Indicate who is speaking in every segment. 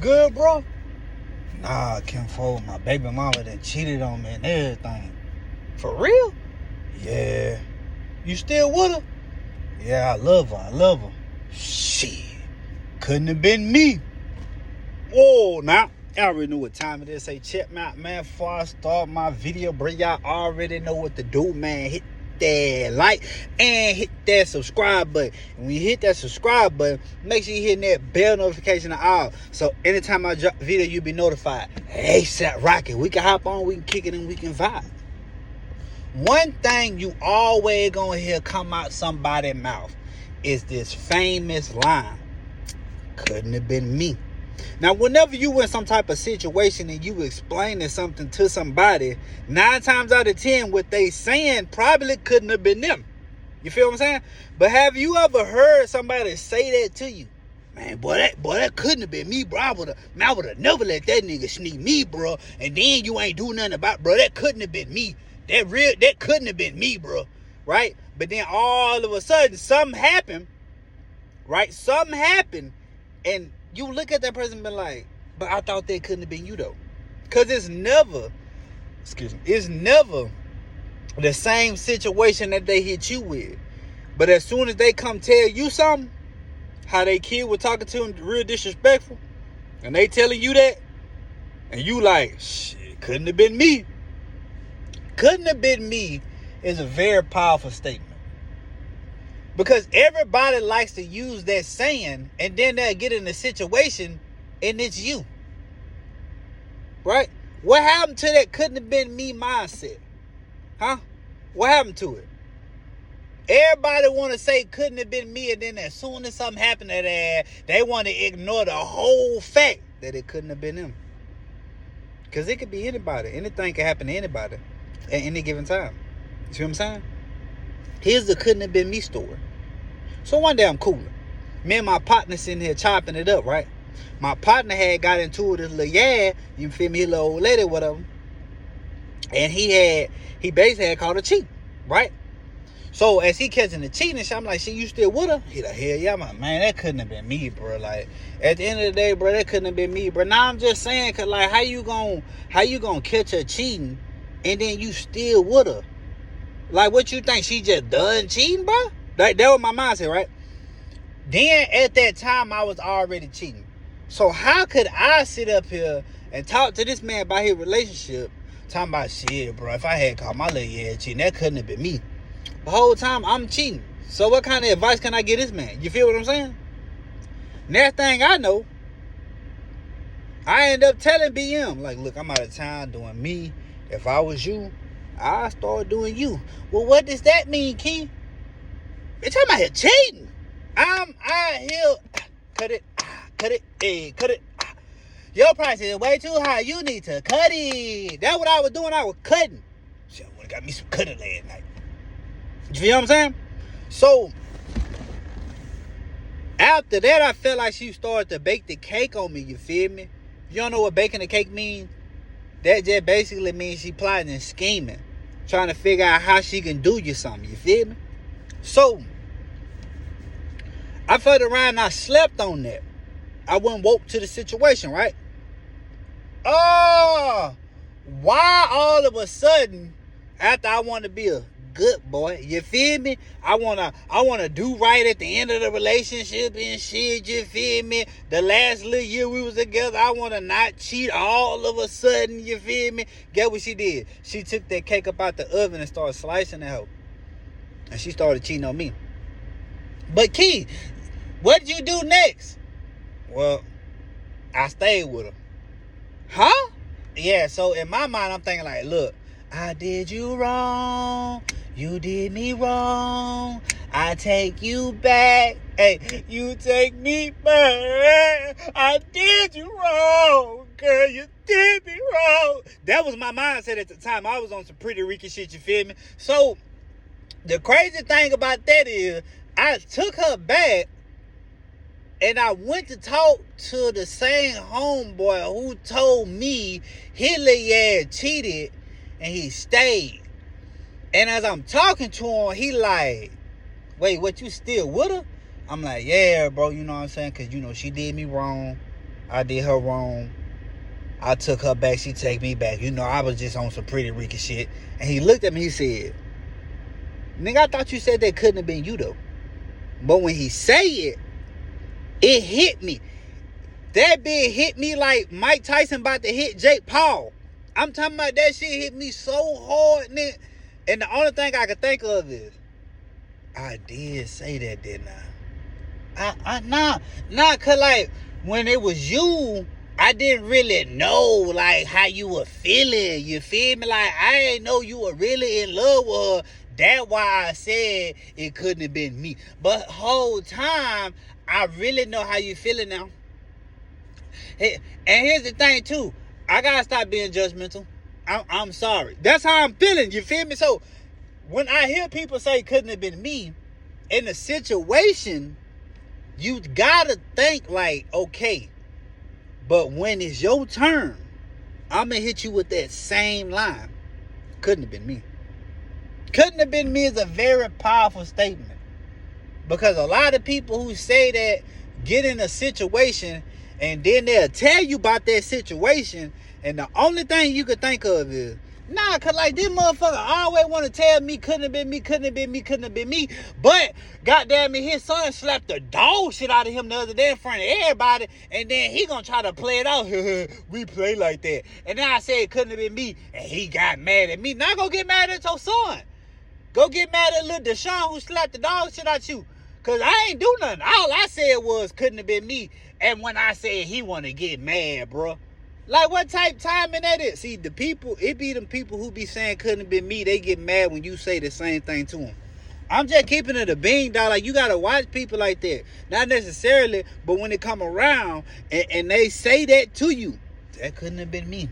Speaker 1: Good, bro? Nah, I can't fold. My baby mama that cheated on me and everything.
Speaker 2: For real?
Speaker 1: Yeah.
Speaker 2: You still with her?
Speaker 1: Yeah, I love her.
Speaker 2: Shit.
Speaker 1: Couldn't have been me. Whoa, now. I already know what time it is. Say, check me out, man. Before I start my video, bro, y'all already know what to do, man. Hit that like and hit that subscribe button. And when you hit that subscribe button, make sure you hit that bell notification all. So anytime I drop a video, you'll be notified. ASAP Rocky. We can hop on, we can kick it, and we can vibe. One thing you always gonna hear come out somebody's mouth is this famous line. Couldn't have been me. Now, whenever you in some type of situation and you explaining something to somebody, 9 times out of 10, what they saying probably couldn't have been them. You feel what I'm saying? But have you ever heard somebody say that to you? Man, boy, that couldn't have been me, bro. I would have never let that nigga sneak me, bro. And then you ain't do nothing about, bro. That couldn't have been me. That couldn't have been me, bro. Right? But then all of a sudden, something happened. Right? Something happened, and you look at that person and be like, but I thought that couldn't have been you though. Because it's never the same situation that they hit you with. But as soon as they come tell you something, how they kid was talking to them real disrespectful, and they telling you that, and you like, shit, couldn't have been me. Couldn't have been me is a very powerful statement. Because everybody likes to use that saying, and then they'll get in a situation and it's you. Right? What happened to that couldn't have been me mindset? Huh? What happened to it? Everybody want to say couldn't have been me, and then as soon as something happened to that, they want to ignore the whole fact that it couldn't have been them. Because it could be anybody. Anything can happen to anybody at any given time. You see what I'm saying? Here's the couldn't have been me story. So one day I'm cooling. Me and my partner sitting here chopping it up, right? My partner had got into it with this little you feel me, little old lady, whatever. And he basically had caught a cheat, right? So as he catching the cheating, I'm like, shit, you still with her? He like, hell yeah. I'm like, man, that couldn't have been me, bro. Like, at the end of the day, bro, that couldn't have been me, bro. Now I'm just saying, cause like, how you gonna catch her cheating and then you still with her? Like, what you think? She just done cheating, bro? Like, that was my mindset, right? Then, at that time, I was already cheating. So, how could I sit up here and talk to this man about his relationship, talking about, shit, bro, if I had caught my little ass cheating, that couldn't have been me. The whole time, I'm cheating. So, what kind of advice can I give this man? You feel what I'm saying? Next thing I know, I end up telling BM, like, look, I'm out of town doing me. If I was you, I start doing you. Well, what does that mean, Key? Bitch, I'm out here cheating. I'm out here. Cut it. Your price is way too high. You need to cut it. That's what I was doing. I was cutting. Shit, I would have got me some cutting last night. You feel what I'm saying? So, after that, I felt like she started to bake the cake on me. You feel me? You don't know what baking the cake means? That just basically means she plotting and scheming, trying to figure out how she can do you something. You feel me? So, I felt around and I slept on that. I went woke to the situation, right? Oh, why all of a sudden, after I want to be a good boy, you feel me? I wanna do right at the end of the relationship and shit, you feel me? The last little year we was together, I wanna not cheat all of a sudden, you feel me? Guess what she did? She took that cake up out the oven and started slicing it out. And she started cheating on me. But Key, what did you do next? Well, I stayed with her. Huh? Yeah, so in my mind, I'm thinking like, look, I did you wrong. You did me wrong. I take you back. Hey, you take me back. I did you wrong, girl. You did me wrong. That was my mindset at the time. I was on some pretty Ricky shit, you feel me? So, the crazy thing about that is, I took her back and I went to talk to the same homeboy who told me his little ass cheated and he stayed. And as I'm talking to him, he like, wait, what, you still with her? I'm like, yeah, bro, you know what I'm saying? Because, you know, she did me wrong. I did her wrong. I took her back. She take me back. You know, I was just on some pretty Ricky shit. And he looked at me. He said, nigga, I thought you said that couldn't have been you, though. But when he say it, it hit me. That bitch hit me like Mike Tyson about to hit Jake Paul. I'm talking about that shit hit me so hard, nigga. And the only thing I can think of is, I did say that, didn't I? Nah, cause like, when it was you, I didn't really know, like, how you were feeling. You feel me? Like, I didn't know you were really in love with her. That's why I said it couldn't have been me. But whole time, I really know how you feeling now. And here's the thing, too. I gotta stop being judgmental. I'm sorry. That's how I'm feeling. You feel me? So, when I hear people say it couldn't have been me, in the situation, you gotta think like, okay, but when it's your turn, I'm gonna hit you with that same line. Couldn't have been me. Couldn't have been me is a very powerful statement. Because a lot of people who say that get in a situation and then they'll tell you about that situation, and the only thing you could think of is, nah, cause like this motherfucker always want to tell me couldn't have been me, couldn't have been me, couldn't have been me. But goddamn it, his son slapped the dog shit out of him the other day in front of everybody, and then he gonna try to play it out. We play like that. And then I said it couldn't have been me, and he got mad at me. Now go get mad at your son. Go get mad at little Deshaun who slapped the dog shit out you. Cause I ain't do nothing. All I said was couldn't have been me. And when I said he wanna get mad, bro. Like, what type timing that is? See, the people, it be them people who be saying couldn't have been me, they get mad when you say the same thing to them. I'm just keeping it a bean, dog. Like, you got to watch people like that. Not necessarily, but when they come around and they say that to you, that couldn't have been me.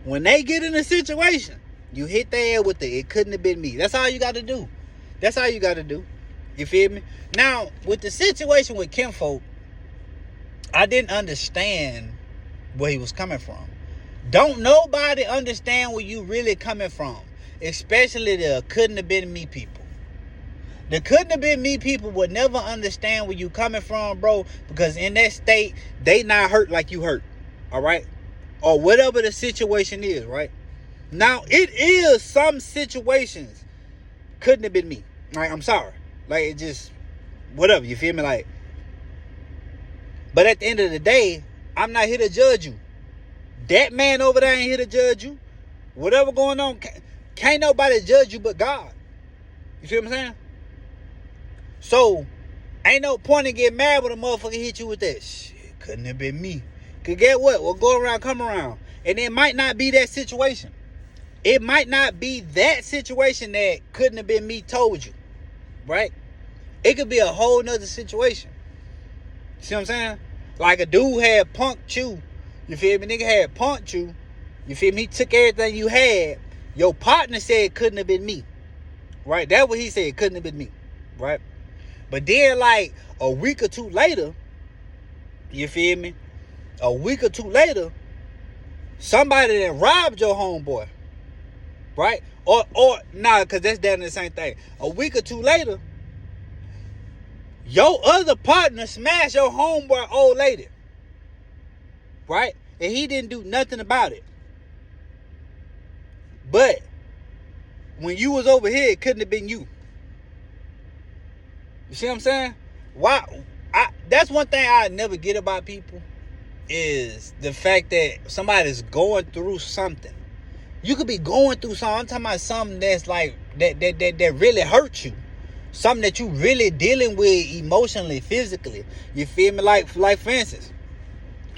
Speaker 1: When they get in a situation, you hit their head with it couldn't have been me. That's all you got to do. That's all you got to do. You feel me? Now, with the situation with Kinfolk, I didn't understand where he was coming from. Don't nobody understand where you really coming from, especially the couldn't have been me people. The couldn't have been me people would never understand where you coming from, bro, because in that state, they not hurt like you hurt, all right? Or whatever the situation is, right? Now, it is some situations couldn't have been me. Like, I'm sorry. Like, it just, whatever, you feel me? Like, but at the end of the day, I'm not here to judge you. That man over there ain't here to judge you. Whatever going on, can't nobody judge you but God. You see what I'm saying? So, ain't no point in getting mad when a motherfucker hit you with that. Shit, couldn't have been me. Cause get what? Well, go around, come around. And it might not be that situation. It might not be that situation that couldn't have been me told you. Right? It could be a whole nother situation. See what I'm saying? Like a dude had punked you. You feel me? Nigga had punked you. You feel me? He took everything you had. Your partner said it couldn't have been me. Right? That's what he said. It couldn't have been me. Right? But then like a week or two later, you feel me? A week or two later, somebody that robbed your homeboy. Right? Or nah, because that's down to the same thing. A week or two later, your other partner smashed your homeboy old lady. Right? And he didn't do nothing about it. But when you was over here, it couldn't have been you. You see what I'm saying? Why? That's one thing I never get about people is the fact that somebody's going through something. You could be going through something. I'm talking about something that's like that really hurts you. Something that you really dealing with emotionally, physically. You feel me? Like for instance,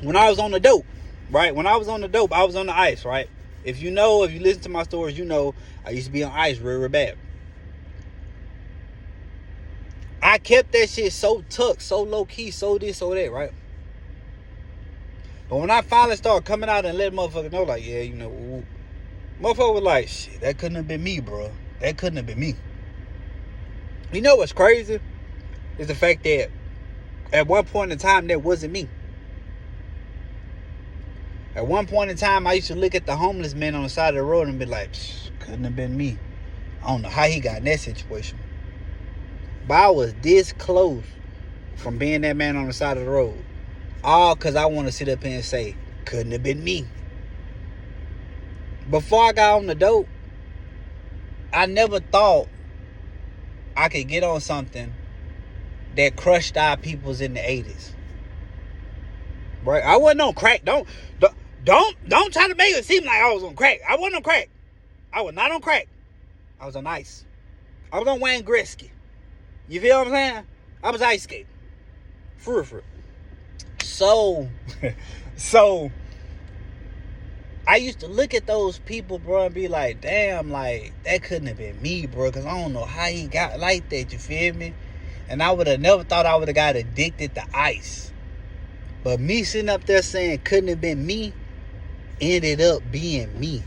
Speaker 1: when I was on the dope, right? When I was on the dope, I was on the ice, right? If you listen to my stories, you know I used to be on ice real bad. I kept that shit so tucked, so low key, so this, so that, right? But when I finally started coming out and letting motherfuckers know, like, yeah, you know, motherfucker was like, shit, that couldn't have been me, bro. That couldn't have been me. You know what's crazy? Is the fact that at one point in time, that wasn't me. At one point in time, I used to look at the homeless man on the side of the road and be like, couldn't have been me. I don't know how he got in that situation. But I was this close from being that man on the side of the road. All because I want to sit up here and say, couldn't have been me. Before I got on the dope, I never thought I could get on something that crushed our peoples in the 80s. Right? I wasn't on crack. Don't try to make it seem like I was on crack. I wasn't on crack. I was not on crack. I was on ice. I was on Wayne Gretzky. You feel what I'm saying? I was ice skating. For real. So I used to look at those people, bro, and be like, damn, like, that couldn't have been me, bro, because I don't know how he got like that, you feel me? And I would have never thought I would have got addicted to ice. But me sitting up there saying couldn't have been me, ended up being me.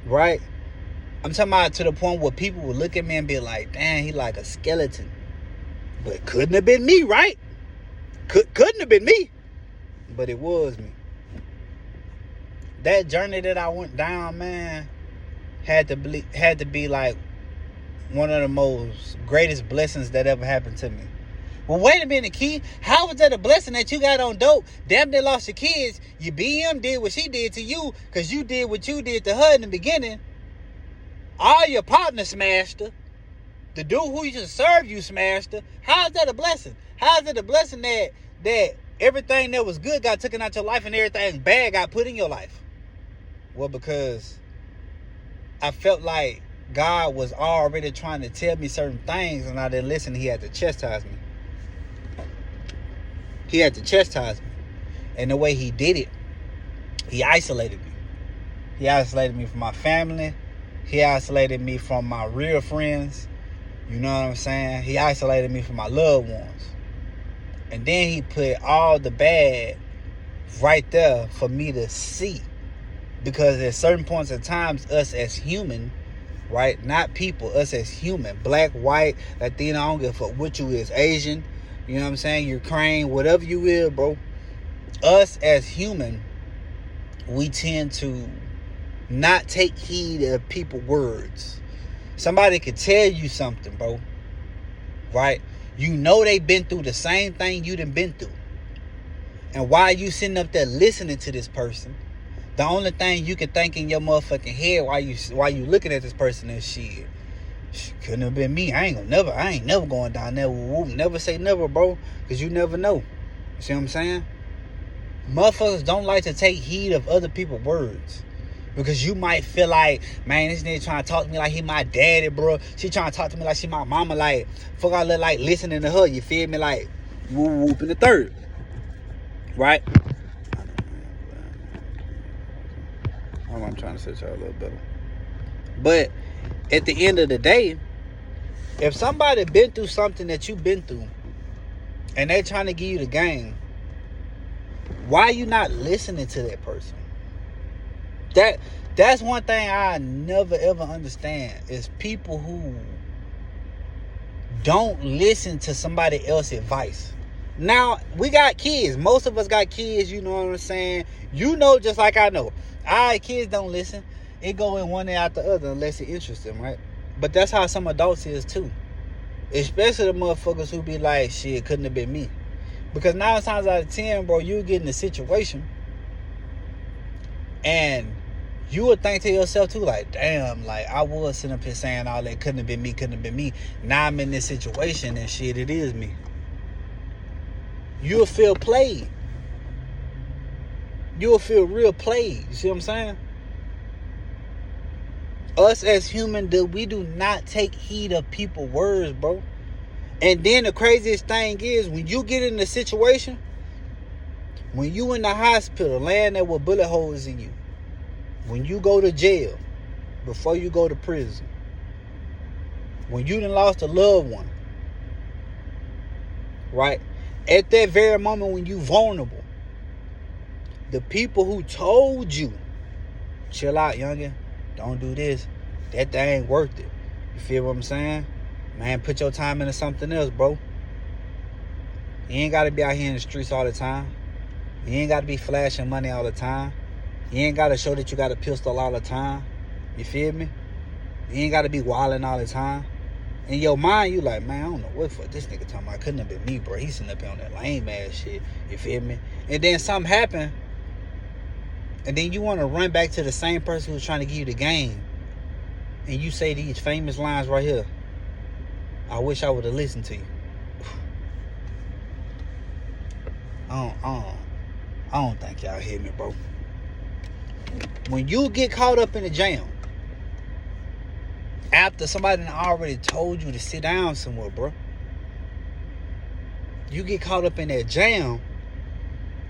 Speaker 1: Right? I'm talking about to the point where people would look at me and be like, damn, he like a skeleton. But couldn't have been me, right? Couldn't have been me. But it was me. That journey that I went down, man, had to be like one of the most greatest blessings that ever happened to me. Well, wait a minute, Key. How was that a blessing that you got on dope? Damn, they lost your kids. Your BM did what she did to you because you did what you did to her in the beginning. All your partners smashed her. The dude who used to serve you smashed her. How is that a blessing? How is it a blessing that everything that was good got taken out your life and everything bad got put in your life? Well, because I felt like God was already trying to tell me certain things and I didn't listen. He had to chastise me. He had to chastise me. And the way he did it, he isolated me. He isolated me from my family. He isolated me from my real friends. You know what I'm saying? He isolated me from my loved ones. And then he put all the bad right there for me to see. Because at certain points in times, us as human, right? Not people, us as human. Black, white, Latino, I don't give a fuck what you is. Asian, you know what I'm saying? Ukraine, whatever you is, bro. Us as human, we tend to not take heed of people's words. Somebody could tell you something, bro. Right? You know they been through the same thing you done been through. And while you sitting up there listening to this person, the only thing you can think in your motherfucking head while you looking at this person is shit. Couldn't have been me. I ain't never going down there. Never say never, bro. Because you never know. You see what I'm saying? Motherfuckers don't like to take heed of other people's words. Because you might feel like, man, this nigga trying to talk to me like he my daddy, bro. She trying to talk to me like she my mama. Like, fuck, I look like listening to her. You feel me? Like, whoop in the third. Right? I'm trying to set y'all a little better. But at the end of the day, if somebody been through something that you've been through and they trying to give you the game, why you not listening to that person? That's one thing I never ever understand is people who don't listen to somebody else's advice. Now, we got kids. Most of us got kids, you know what I'm saying? You know just like I know. Our kids don't listen. It go in one ear out the other unless it interests them, right? But that's how some adults is too. Especially the motherfuckers who be like, shit, couldn't have been me. Because 9 times out of 10, bro, you get in a situation and you would think to yourself too, like, damn, like, I was sitting up here saying all that couldn't have been me. Now I'm in this situation and shit, it is me. You'll feel played. You'll feel real played. You see what I'm saying? Us as humans, we do not take heed of people's words, bro. And then the craziest thing is, when you get in a situation, when you in the hospital, laying there with bullet holes in you, when you go to jail, before you go to prison, when you done lost a loved one, right? At that very moment when you vulnerable, the people who told you, chill out, youngin', don't do this, that ain't worth it. You feel what I'm saying? Man, put your time into something else, bro. You ain't got to be out here in the streets all the time. You ain't got to be flashing money all the time. You ain't got to show that you got a pistol all the time. You feel me? You ain't got to be wilding all the time. In your mind, you like, man, I don't know what the fuck this nigga talking about. Couldn't have been me, bro. He's sitting up here on that lame ass shit. You feel me? And then something happened, and then you want to run back to the same person who was trying to give you the game, and you say these famous lines right here. I wish I would have listened to you. I don't think y'all hear me, bro. When you get caught up in a jam, after somebody already told you to sit down somewhere, bro, you get caught up in that jam,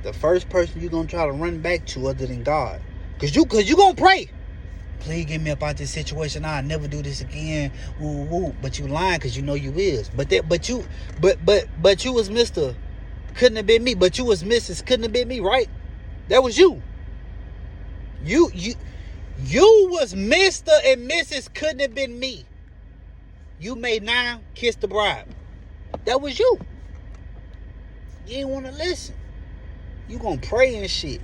Speaker 1: the first person you're going to try to run back to other than God. Because you going to pray. Please get me up out this situation. I'll never do this again. Woo, woo. But you lying because you know you is. But you was Mr. Couldn't have been me. But you was Mrs. Couldn't have been me, right? That was you. You was Mr. and Mrs. Couldn't have been me. You made 9, kiss the bride. That was you. You ain't want to listen. You gonna pray and shit.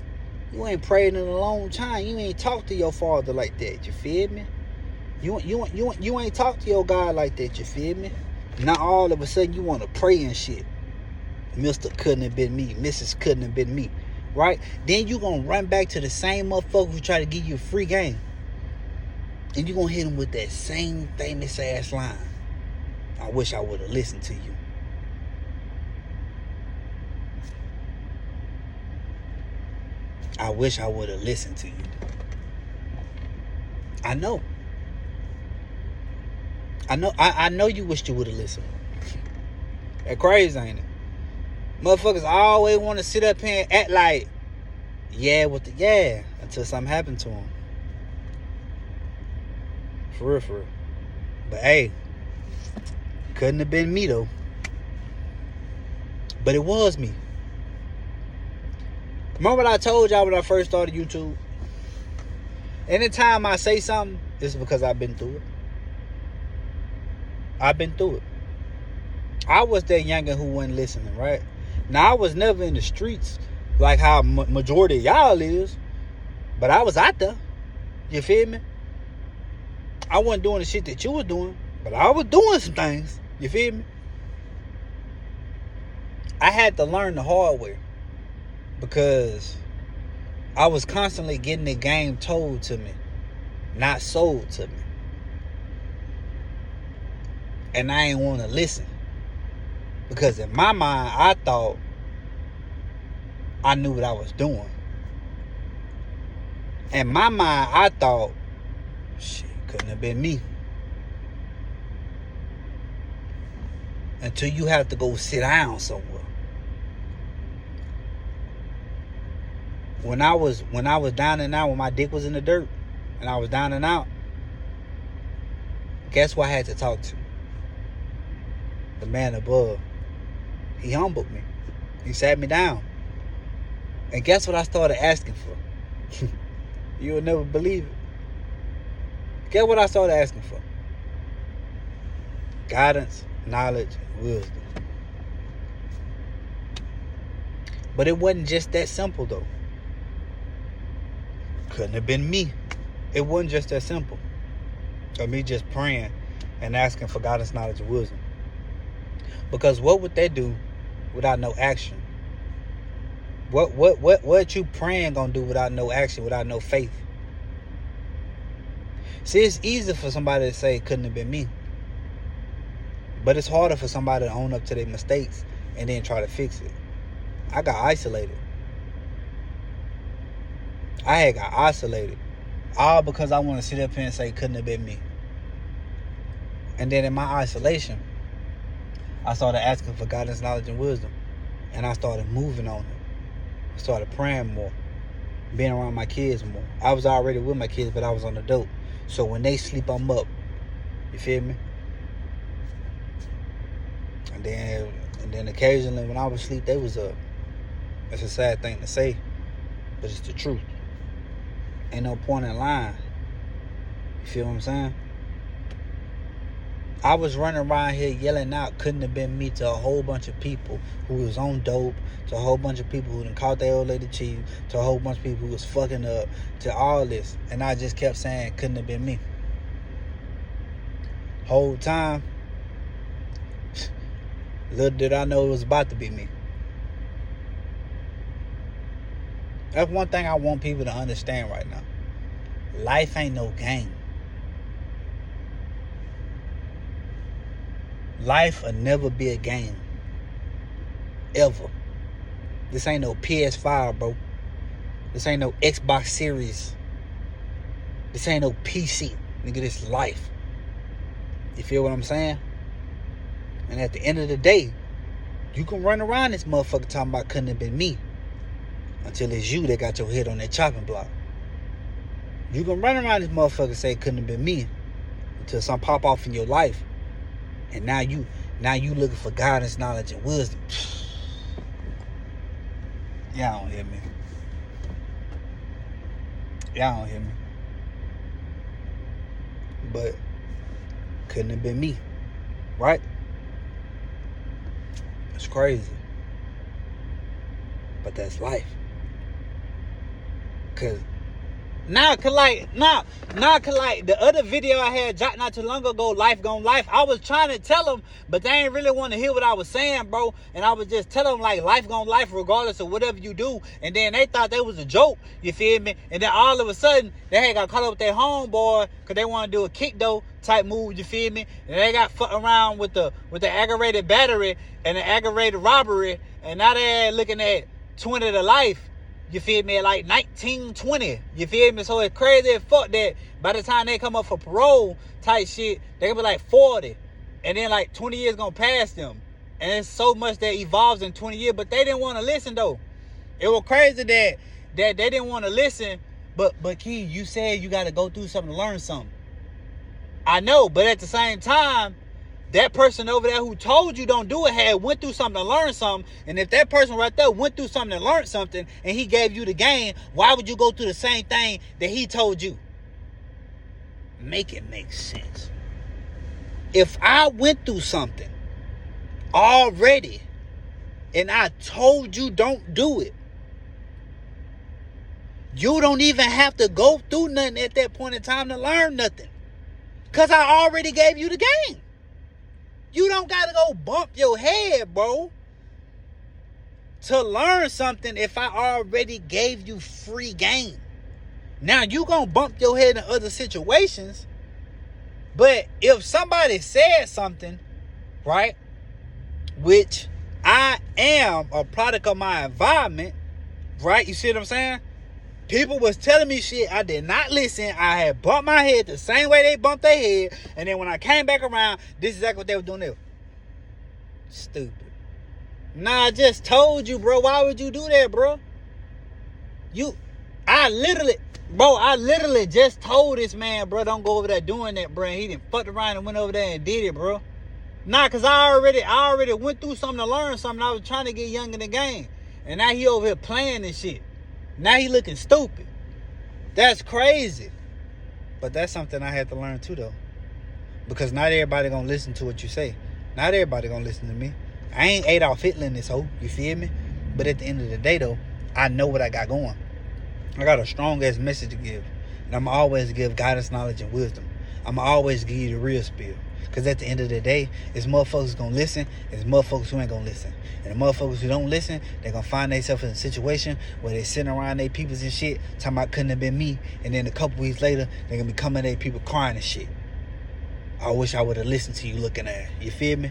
Speaker 1: You ain't prayed in a long time. You ain't talked to your father like that. You feel me? You ain't talked to your God like that. You feel me? Now all of a sudden you want to pray and shit. Mr. couldn't have been me. Mrs. couldn't have been me. Right? Then you gonna run back to the same motherfucker who try to give you a free game. And you gonna hit him with that same famous ass line. I wish I would have listened to you. I wish I would have listened to you. I know. I know you wished you would have listened. That crazy, ain't it? Motherfuckers always want to sit up here and act like, yeah, with the yeah, until something happened to them. For real, for real. But hey, couldn't have been me though. But it was me. Remember what I told y'all when I first started YouTube? Anytime I say something, it's because I've been through it. I've been through it. I was that youngin' who wasn't listening, right? Now, I was never in the streets like how majority of y'all is. But I was out there. You feel me? I wasn't doing the shit that you was doing. But I was doing some things. You feel me? I had to learn the hard way. Because I was constantly getting the game told to me, not sold to me. And I ain't want to listen. Because in my mind, I thought I knew what I was doing. In my mind, I thought, shit, couldn't have been me. Until you have to go sit down somewhere. When I was down and out, when my dick was in the dirt, and I was down and out, guess who I had to talk to? The man above. He humbled me. He sat me down. And guess what I started asking for? You will never believe it. Guess what I started asking for? Guidance, knowledge, wisdom. But it wasn't just that simple though. Couldn't have been me. It wasn't just that simple. Or me just praying and asking for guidance, knowledge, and wisdom. Because what would they do without no action? What you praying gonna do without no action, without no faith? See, it's easy for somebody to say it couldn't have been me. But it's harder for somebody to own up to their mistakes and then try to fix it. I got isolated. I had got isolated. All because I want to sit up here and say couldn't have been me. And then in my isolation, I started asking for guidance, knowledge, and wisdom. And I started moving on it. I started praying more. Being around my kids more. I was already with my kids, but I was on the dope. So when they sleep, I'm up. You feel me? And then occasionally when I was asleep, they was up. It's a sad thing to say, but it's the truth. Ain't no point in lying. You feel what I'm saying? I was running around here yelling out, couldn't have been me, to a whole bunch of people who was on dope, to a whole bunch of people who done caught their old lady cheating, to a whole bunch of people who was fucking up, to all this. And I just kept saying, couldn't have been me. Whole time, Little did I know it was about to be me. That's one thing I want people to understand right now. Life ain't no game. Life will never be a game. Ever. This ain't no PS5, bro. This ain't no Xbox Series. This ain't no PC. Nigga, this life. You feel what I'm saying? And at the end of the day, you can run around this motherfucker talking about couldn't have been me. Until it's you that got your head on that chopping block. You can run around this motherfucker and say couldn't have been me. Until something pop off in your life. And now you looking for guidance, knowledge, and wisdom. Y'all don't hear me. Y'all don't hear me. But couldn't have been me. Right? It's crazy. But that's life. Cause the other video I had dropped not too long ago, Life Gon' Life, I was trying to tell them, but they ain't really want to hear what I was saying, bro. And I was just telling them, like, life gon' life regardless of whatever you do. And then they thought that was a joke, you feel me? And then all of a sudden, they had got caught up with their homeboy because they want to do a kick though type move, you feel me? And they got fucked around with the aggravated battery and the aggravated robbery. And now they're looking at 20 to life. You feel me? Like 1920. You feel me? So it's crazy as fuck that by the time they come up for parole type shit, they gonna be like 40. And then like 20 years gonna pass them. And it's so much that evolves in 20 years. But they didn't want to listen though. It was crazy that they didn't want to listen. But Key, you said you gotta go through something to learn something. I know, but at the same time, that person over there who told you don't do it had went through something to learn something. And if that person right there went through something and learned something and he gave you the game, why would you go through the same thing that he told you? Make it make sense. If I went through something already and I told you don't do it, you don't even have to go through nothing at that point in time to learn nothing. Because I already gave you the game. You don't got to go bump your head, bro, to learn something if I already gave you free game. Now, you going to bump your head in other situations, but if somebody said something, right, which I am a product of my environment, right, you see what I'm saying? People was telling me shit. I did not listen. I had bumped my head the same way they bumped their head. And then when I came back around, this is exactly what they were doing there. Stupid. Nah, I just told you, bro. Why would you do that, bro? I literally just told this man, bro, don't go over there doing that, bro. And he done fucked around and went over there and did it, bro. Nah, because I already went through something to learn something. I was trying to get young in the game. And now he over here playing this shit. Now he looking stupid. That's crazy. But that's something I had to learn too, though. Because not everybody gonna listen to what you say. Not everybody gonna listen to me. I ain't Adolf Hitler in this hoe. You feel me? But at the end of the day, though, I know what I got going. I got a strong ass message to give. And I'm always give guidance, knowledge, and wisdom. I'm always give you the real spiel. Because at the end of the day, it's motherfuckers gonna listen, it's motherfuckers who ain't gonna listen. And the motherfuckers who don't listen, they're gonna find themselves in a situation where they sitting around their peoples and shit, talking about couldn't have been me. And then a couple weeks later, they're gonna be coming to their people crying and shit. I wish I would have listened to you looking at it. You feel me?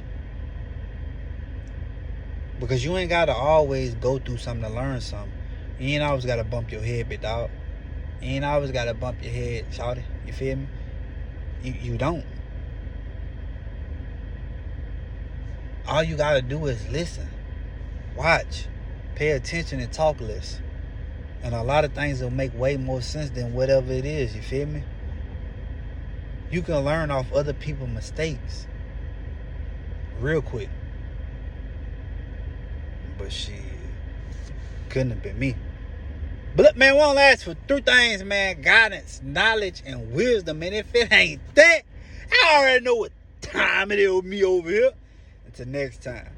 Speaker 1: Because you ain't gotta always go through something to learn something. You ain't always gotta bump your head, big dog. You ain't always gotta bump your head, shawty. You feel me? You don't. All you gotta do is listen, watch, pay attention, and talk less. And a lot of things will make way more sense than whatever it is, you feel me? You can learn off other people's mistakes real quick. But shit, couldn't have been me. But look, man, we only ask for 3 things, man: guidance, knowledge, and wisdom. And if it ain't that, I already know what time it is with me over here. Until next time.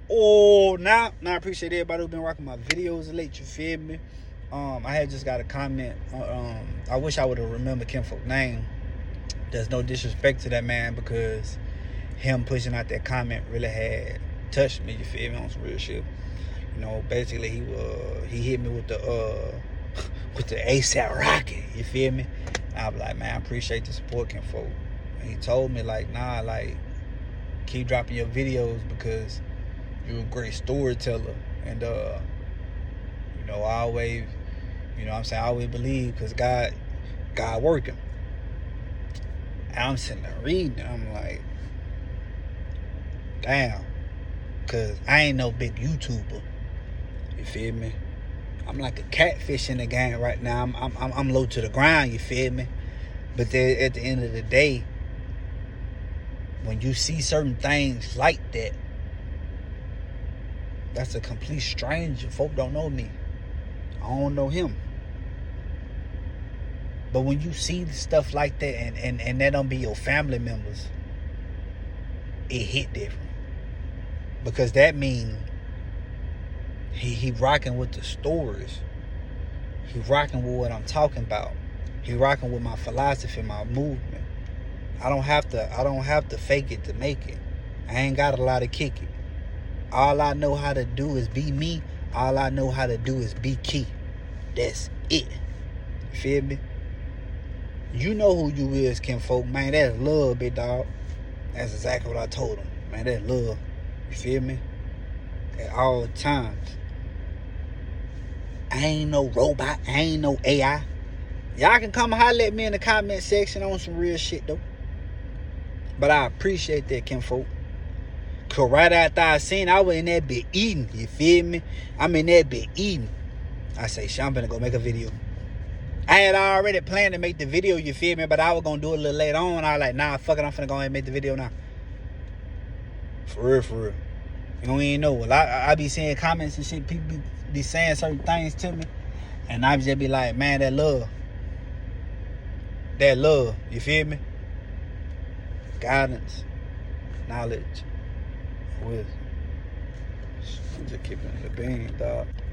Speaker 1: Now I appreciate everybody who's been rocking my videos late, you feel me? I had just got a comment. I wish I would have remembered Kinfolk's name. There's no disrespect to that man, because him pushing out that comment really had touched me, you feel me, on some real shit. You know, basically he hit me with the ASAP Rocky, you feel me? I was like, man, I appreciate the support, kinfolk. And he told me, like, nah, like, keep dropping your videos because you're a great storyteller. And you know, I always, you know what I'm saying, I always believe because God working. And I'm sitting there reading, and I'm like, damn, because I ain't no big YouTuber, you feel me? I'm like a catfish in the game right now. I'm low to the ground, you feel me? But then at the end of the day, when you see certain things like that, that's a complete stranger. Folk don't know me. I don't know him. But when you see stuff like that and that don't be your family members, it hit different. Because that means he rocking with the stories. He rocking with what I'm talking about. He rocking with my philosophy, my movement. I don't have to fake it to make it. I ain't got a lot to kick it. All I know how to do is be me. All I know how to do is be key. That's it. You feel me? You know who you is, kinfolk. Man, that's love, big dog. That's exactly what I told him. Man, that's love. You feel me? At all times. I ain't no robot. I ain't no AI. Y'all can come holler at me in the comment section on some real shit, though. But I appreciate that, kinfolk. Cause right after I seen, I was in that bit eating. You feel me? I'm in that bit eating. I say, shit, I'm gonna go make a video. I had already planned to make the video, you feel me? But I was gonna do it a little later on. I was like, nah, fuck it, I'm finna go ahead and make the video now. For real, for real. You don't even know. Well, I be seeing comments and shit. People be saying certain things to me. And I just be like, man, that love. That love. You feel me? Guidance. Knowledge. Wisdom. I'm just keeping it a bean, dog.